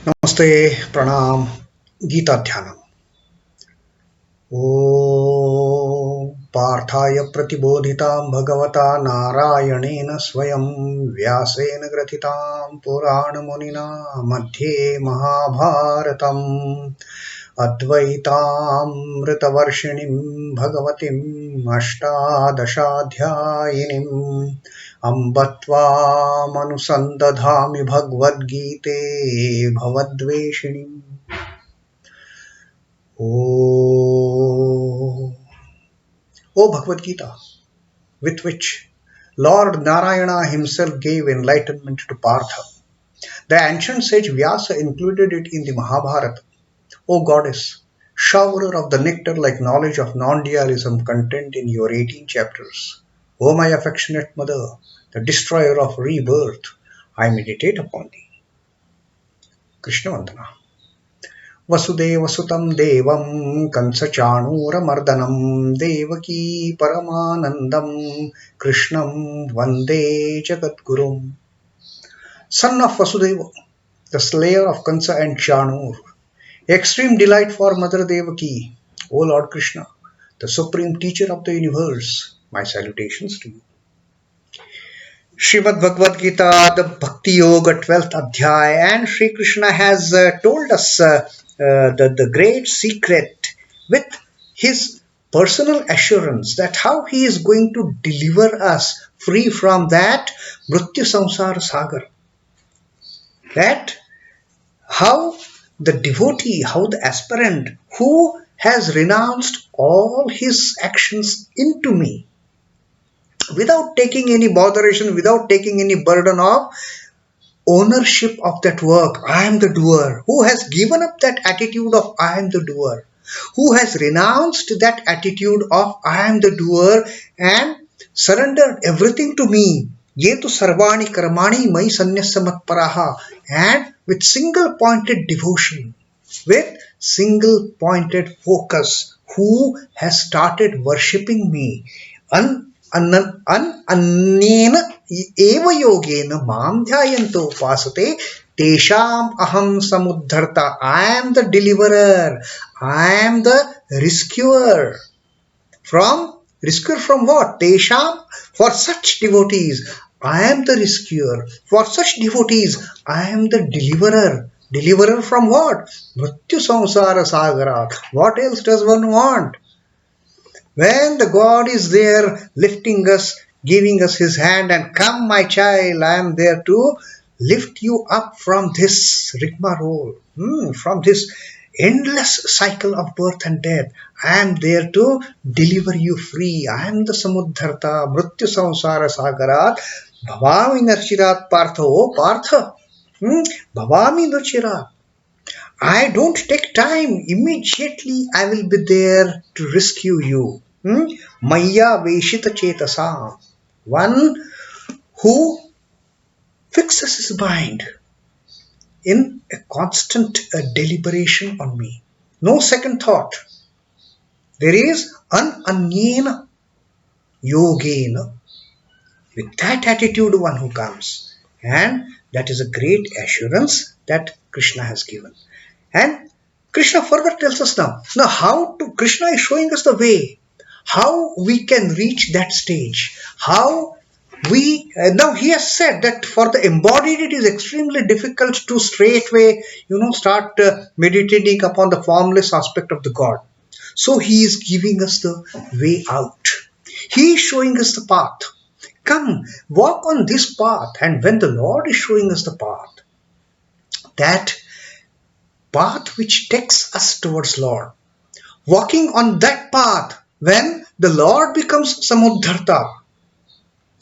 नमस्ते प्रणाम गीता ध्यानम् ॐ पार्थाय प्रतिबोधितां भगवता नारायणेन स्वयं व्यासेन ग्रथितां पुराणमुनिना मध्ये महाभारतम् अद्वैतामृतवर्षिणीं भगवतीम् अष्टादशाध्यायिनीम् अम्ब त्वामनुसन्दधामि भगवद्गीते भवद्वेषिणीम् O Bhagavad Gita, with which Lord Narayana himself gave enlightenment to Partha. The ancient sage Vyasa included it in the Mahabharata. O Goddess, showerer of the nectar like knowledge of non-dualism contained in your 18 chapters. O my affectionate mother, the destroyer of rebirth, I meditate upon thee. Krishna Vandana. वसुदेवसुतं देवं कंसचाणूरमर्दनं देवकी परमानन्दं कृष्णं वन्दे जगद्गुरुम्. Son of Vasudeva, the slayer of Kansa and Chanur, extreme delight for Mother Devaki, O Lord Krishna, the supreme teacher of the universe, my salutations to you. Srimad Bhagavad Gita, the Bhakti Yoga 12th Adhyay, and Sri Krishna has told us the great secret with his personal assurance that how he is going to deliver us free from that Mrityu Samsara Sagar. That how the devotee, how the aspirant who has renounced all his actions into me, without taking any botheration, without taking any burden of ownership of that work, I am the doer, who has given up that attitude of I am the doer, who has renounced that attitude of I am the doer and surrendered everything to me, yetu sarvani karmani mayi sannyasya matparaha, and with single pointed devotion, with single pointed focus, who has started worshipping me अन्येन एव योगेन मां ध्यायन्तो उपासते तेषाम् अहं समुद्धर्ता. I am the deliverer, I am the rescuer. Rescuer from what? Tesham, for such devotees I am the rescuer. For such devotees I am the deliverer. Deliverer from what? Mrityu samsara sagara. What else does one want? When the God is there lifting us, giving us his hand and come my child, I am there to lift you up from this rigmarole, from this endless cycle of birth and death. I am there to deliver you free. I am the Samudharta, Mrityu Samsara Sagarat, Bhavami Narchirat Partha. Oh Partha, Bhavami Narchirat. I don't take time. Immediately I will be there to rescue you. Mayyeva veshita chetasa. One who fixes his mind in a constant deliberation on me. No second thought. There is anyena yogena. With that attitude one who comes. And that is a great assurance that Krishna has given. And Krishna further tells us now how to, Krishna is showing us the way, how we can reach that stage, how we, now he has said that for the embodied it is extremely difficult to straightway, start meditating upon the formless aspect of the God. So he is giving us the way out. He is showing us the path. Come, walk on this path. And when the Lord is showing us the path, that path which takes us towards Lord, walking on that path, when the Lord becomes Samudharta,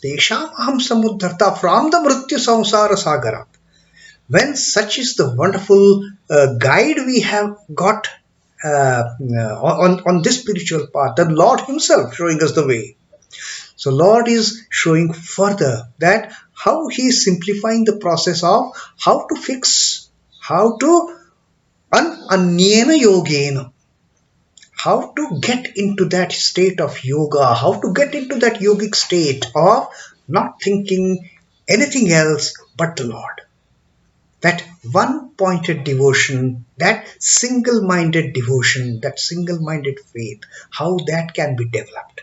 Tesham aham Samudharta, from the Mrityu Samsara Sagara. When such is the wonderful guide we have got on this spiritual path, the Lord himself showing us the way. So Lord is showing further that how he is simplifying the process of how to fix, how to anyena yogena, how to get into that state of yoga, how to get into that yogic state of not thinking anything else but the Lord. that one-pointed devotion, that single-minded devotion, that single-minded faith, how that can be developed.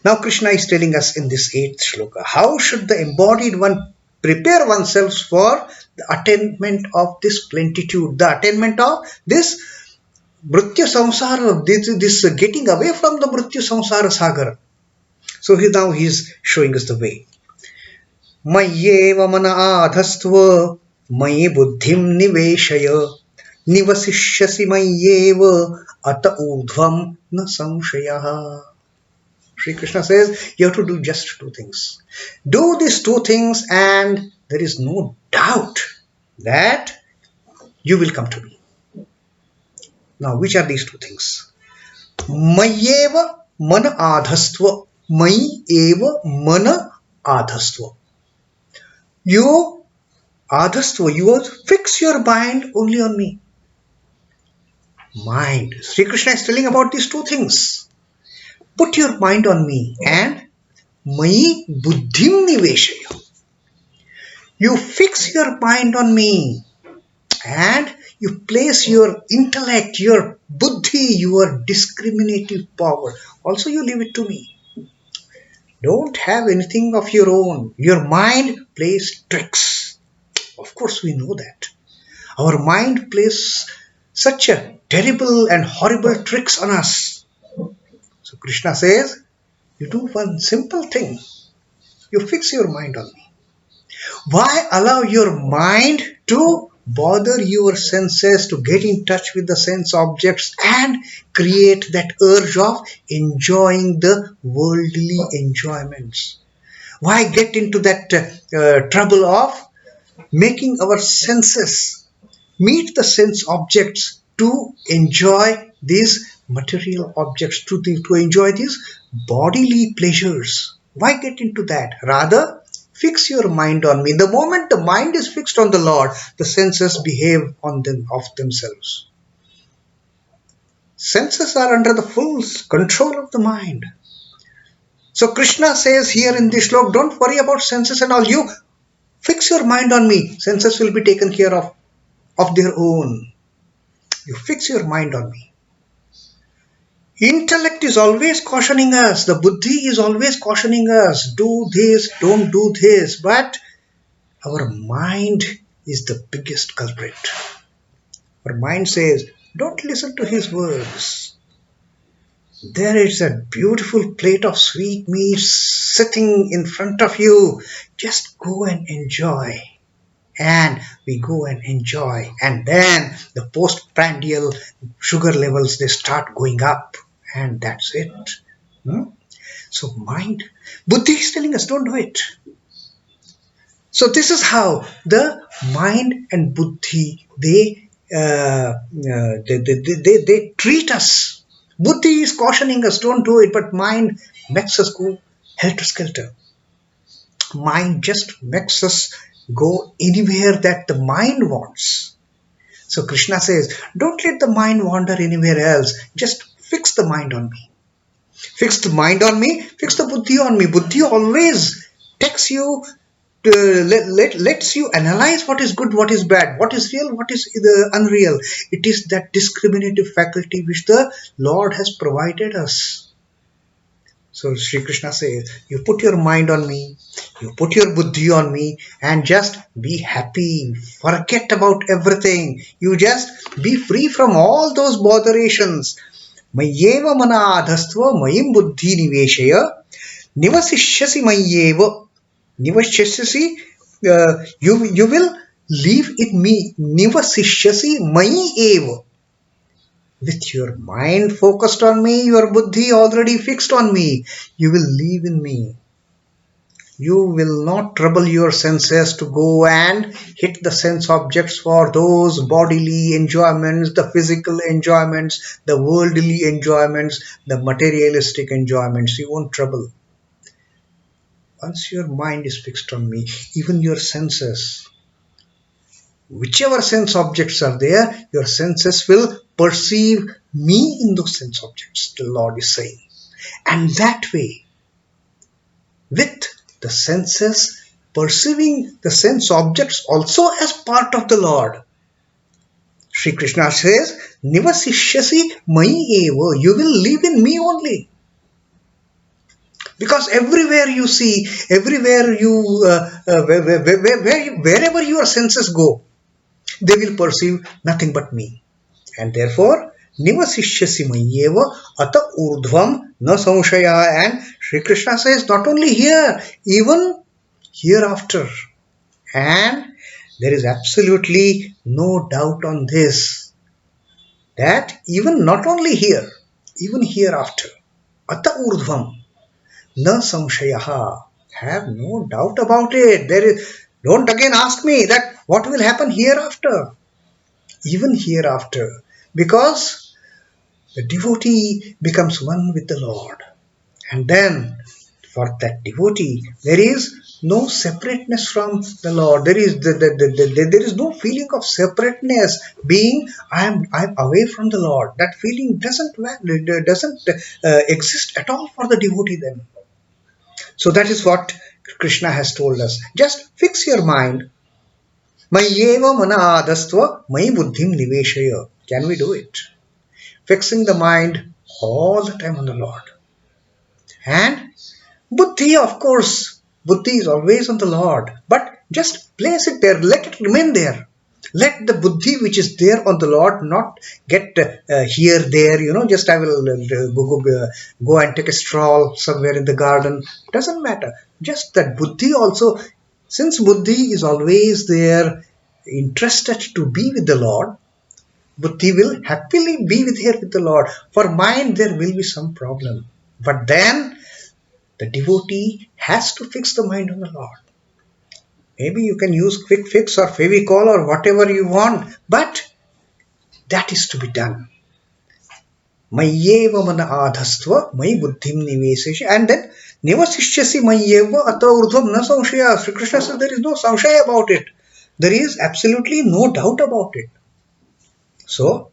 Now Krishna is telling us in this 8th shloka, how should the embodied one prepare oneself for the attainment of this plenitude, the attainment of this mrityu samsara, this getting away from the mrityu samsara sagar. So now he is showing us the way. Mayyeva ādhatsva mayi buddhiṃ niveśaya nivasiṣyasi mayyeva ūrdhvaṃ na saṃśayaḥ. Sri Krishna says you have to do just 2 things. Do these 2 things and there is no doubt that you will come to me. Now which are these 2 things? Mayyeva ādhatsva. Mayyeva ādhatsva. You ādhatsva, you fix your mind only on me. Mind. Sri Krishna is telling about these 2 things. Put your mind on me and mayi buddhiṃ niveśaya. You fix your mind on me and you place your intellect, your buddhi, your discriminative power. Also you leave it to me. Don't have anything of your own. Your mind plays tricks. Of course we know that. Our mind plays such a terrible and horrible tricks on us. So Krishna says, you do one simple thing. You fix your mind on me. Why allow your mind to bother your senses, to get in touch with the sense objects and create that urge of enjoying the worldly enjoyments? Why get into that trouble of making our senses meet the sense objects to enjoy these material objects, to enjoy these bodily pleasures? Why get into that? Rather, fix your mind on me. The moment the mind is fixed on the Lord, the senses behave on them of themselves. Senses are under the full control of the mind. So Krishna says here in this shloka, don't worry about senses and all. You fix your mind on me. Senses will be taken care of their own. You fix your mind on me. Intellect is always cautioning us. The buddhi is always cautioning us. Do this, don't do this. But our mind is the biggest culprit. Our mind says, don't listen to his words. There is a beautiful plate of sweet meat sitting in front of you. Just go and enjoy. And we go and enjoy. And then the postprandial sugar levels, they start going up. And that's it. So mind, buddhi is telling us, don't do it. So this is how the mind and buddhi, they treat us. Buddhi is cautioning us, don't do it, but mind makes us go helter-skelter. Mind just makes us go anywhere that the mind wants. So Krishna says, don't let the mind wander anywhere else. Just fix the mind on me. Fix the mind on me, fix the buddhi on me. Buddhi always takes you, lets you analyze what is good, what is bad, what is real, what is unreal. It is that discriminative faculty which the Lord has provided us. So Sri Krishna says, you put your mind on me, you put your buddhi on me, and just be happy. Forget about everything. You just be free from all those botherations. Mayyeva ādhatsva mayim buddhi niveśaya nivasiṣyasi mayyeva. Nivasiṣyasi, you will live in me. Nivasiṣyasi mayyeva. With your mind focused on me, your buddhi already fixed on me, you will live in me. You will not trouble your senses to go and hit the sense objects for those bodily enjoyments, the physical enjoyments, the worldly enjoyments, the materialistic enjoyments. You won't trouble. Once your mind is fixed on me, even your senses, whichever sense objects are there, your senses will perceive me in those sense objects, the Lord is saying. And that way, with the senses perceiving the sense objects also as part of the Lord. Sri Krishna says, nivasiṣyasi mayyeva, you will live in me only. Because everywhere you see, everywhere wherever your senses go, they will perceive nothing but me. And therefore, nivasiṣyasi mayyeva ata ūrdhvaṃ na saṃśayaḥ. And Sri Krishna says, not only here, even hereafter. And there is absolutely no doubt on this, that even not only here, even hereafter, ata ūrdhvaṃ na saṃśayaḥ. Have no doubt about it. Don't again ask me that what will happen hereafter. Even hereafter. Because the devotee becomes one with the Lord. And then for that devotee, there is no separateness from the Lord. There is no feeling of separateness, being I'm away from the Lord. That feeling doesn't exist at all for the devotee then. So that is what Krishna has told us. Just fix your mind. Mayyeva ādhatsva mayi buddhiṃ niveśaya. Can we do it? Fixing the mind all the time on the Lord. And buddhi, of course, buddhi is always on the Lord. But just place it there. Let it remain there. Let the buddhi which is there on the Lord not get here, there, just I will go and take a stroll somewhere in the garden. Doesn't matter. Just that buddhi also, since buddhi is always there, interested to be with the Lord, buddhi will happily be here with the Lord. For mind, there will be some problem. But then, the devotee has to fix the mind on the Lord. Maybe you can use quick fix or Fevicol or whatever you want, but that is to be done. Mayyeva ādhatsva mayi buddhiṃ niveśaya. And then nivasiṣyasi mayyeva ata ūrdhvaṃ na saṃśayaḥ. Sri Krishna says there is no saṃśaya about it. There is absolutely no doubt about it. So,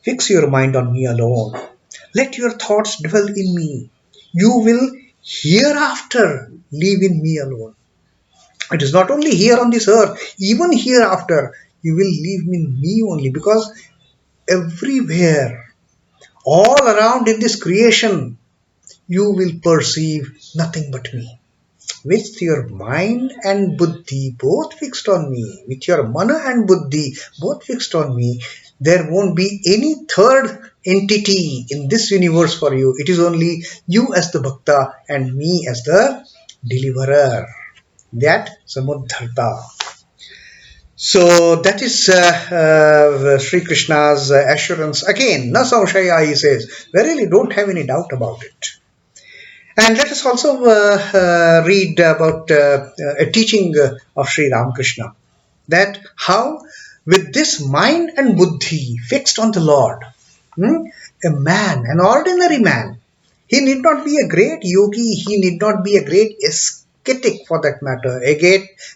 fix your mind on me alone. Let your thoughts dwell in me. You will hereafter live in me alone. It is not only here on this earth, even hereafter, you will live in me only, because everywhere, all around in this creation, you will perceive nothing but me. With your mind and buddhi both fixed on me, with your mana and buddhi both fixed on me, there won't be any third entity in this universe for you. It is only you as the bhakta and me as the deliverer. That samuddharta. So that is Sri Krishna's assurance. Again, na saṃśayaḥ, he says. Verily, don't have any doubt about it. And let us also read about a teaching of Sri Ramakrishna. That how with this mind and buddhi fixed on the Lord, a man, an ordinary man, he need not be a great yogi, he need not be a great ascetic for that matter, a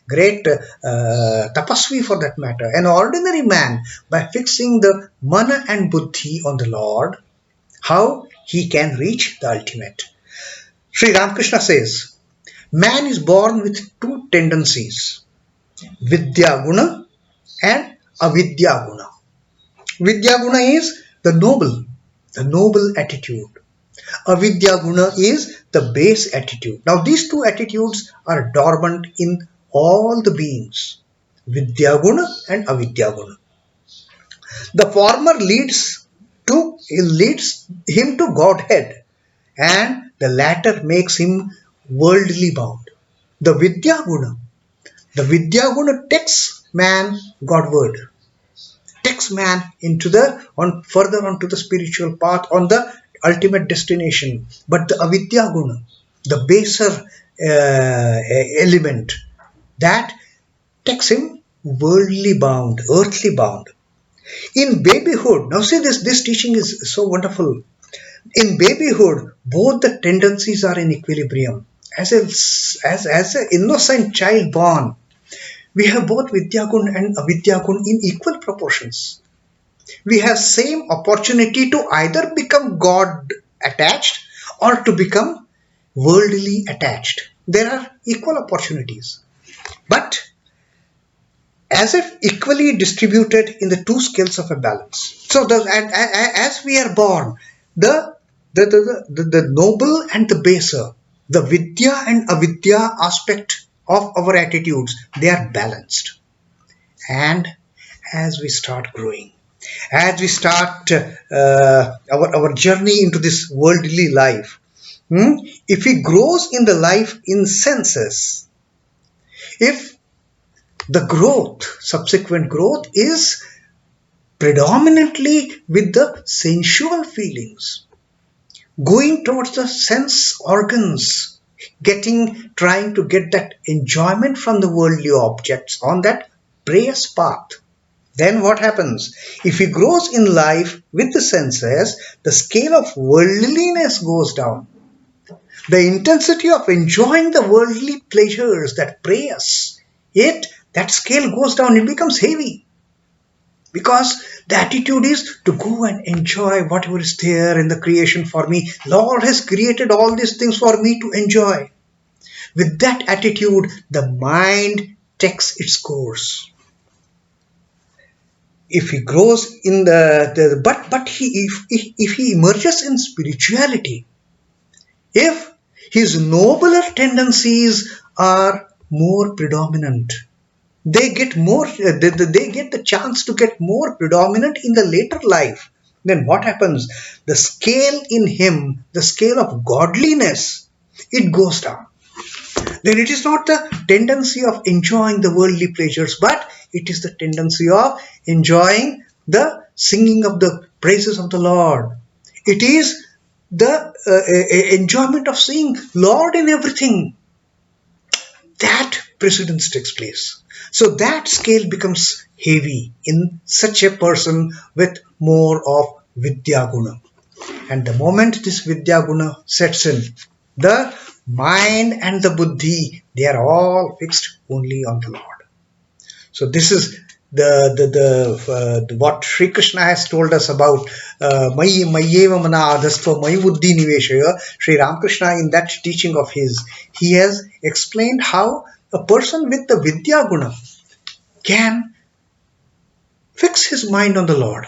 great tapasvi for that matter. An ordinary man, by fixing the mana and buddhi on the Lord, how he can reach the ultimate. Sri Ramakrishna says, man is born with two tendencies, vidya guna and avidya guna. Vidya guna is the noble attitude. Avidya guna is the base attitude. Now these two attitudes are dormant in all the beings, vidya guna and avidya guna. The former leads him to Godhead, and the latter makes him worldly bound. The vidya guna takes man Godward, takes man into further onto the spiritual path, on the ultimate destination. But the avidya guna, the baser element, that takes him worldly bound, earthly bound. In babyhood, now see this teaching is so wonderful. In babyhood, both the tendencies are in equilibrium. As an innocent child born, we have both vidya gun and avidya gun in equal proportions. We have same opportunity to either become God attached or to become worldly attached. There are equal opportunities. but as if equally distributed in the two scales of a balance. So, as we are born, the noble and the baser, the vidya and avidya aspect of our attitudes, they are balanced. And as we start growing, as we start our journey into this worldly life, if he grows in the life in senses, if the growth, subsequent growth, is predominantly with the sensual feelings, going towards the sense organs, trying to get that enjoyment from the worldly objects on that preyous path, then what happens? If he grows in life with the senses, the scale of worldliness goes down. The intensity of enjoying the worldly pleasures that prey us, that scale goes down, it becomes heavy. Because the attitude is to go and enjoy whatever is there in the creation for me. Lord has created all these things for me to enjoy. With that attitude, the mind takes its course. If he grows in if he emerges in spirituality, if his nobler tendencies are more predominant, they get the chance to get more predominant in the later life, then what happens? The scale in him, the scale of godliness, it goes down. Then it is not the tendency of enjoying the worldly pleasures, but it is the tendency of enjoying the singing of the praises of the Lord. It is the enjoyment of seeing Lord in everything. That precedence takes place. So that scale becomes heavy in such a person with more of vidya guna. And the moment this vidya guna sets in, the mind and the buddhi, they are all fixed only on the Lord. So this is what Sri Krishna has told us about mayyeva ādhatsva, mayi buddhiṃ niveśaya. Sri Ramakrishna, in that teaching of his, he has explained how a person with the vidya guna can fix his mind on the Lord.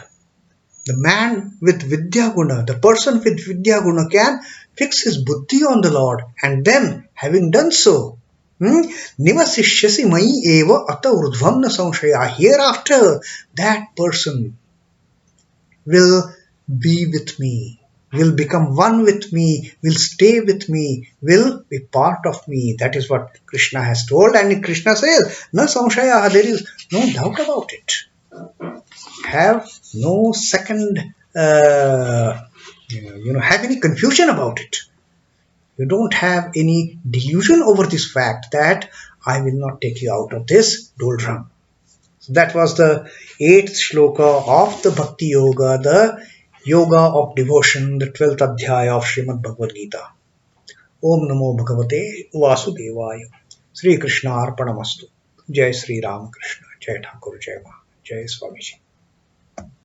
The man with vidya guna, the person with vidya guna can fix his buddhi on the Lord, and then having done so, nivasiṣyasi mayyeva ūrdhvaṃ saṃśayaḥ. Hereafter, that person will be with me, will become one with me, will stay with me, will be part of me. That is what Krishna has told, and Krishna says, na saṃśayaḥ, there is no doubt about it. Have no second, have any confusion about it. You don't have any delusion over this fact that I will not take you out of this ūrdhvaṃ. So that was the 8th shloka of the Bhakti Yoga, the Yoga of Devotion, the 12th adhyaya of Srimad Bhagavad Gita. Om Namo Bhagavate Vasudevaya. Sri Krishna Arpanamastu. Jai Sri Ramakrishna. Jai Thakur. Jai Ma. Jai Swami.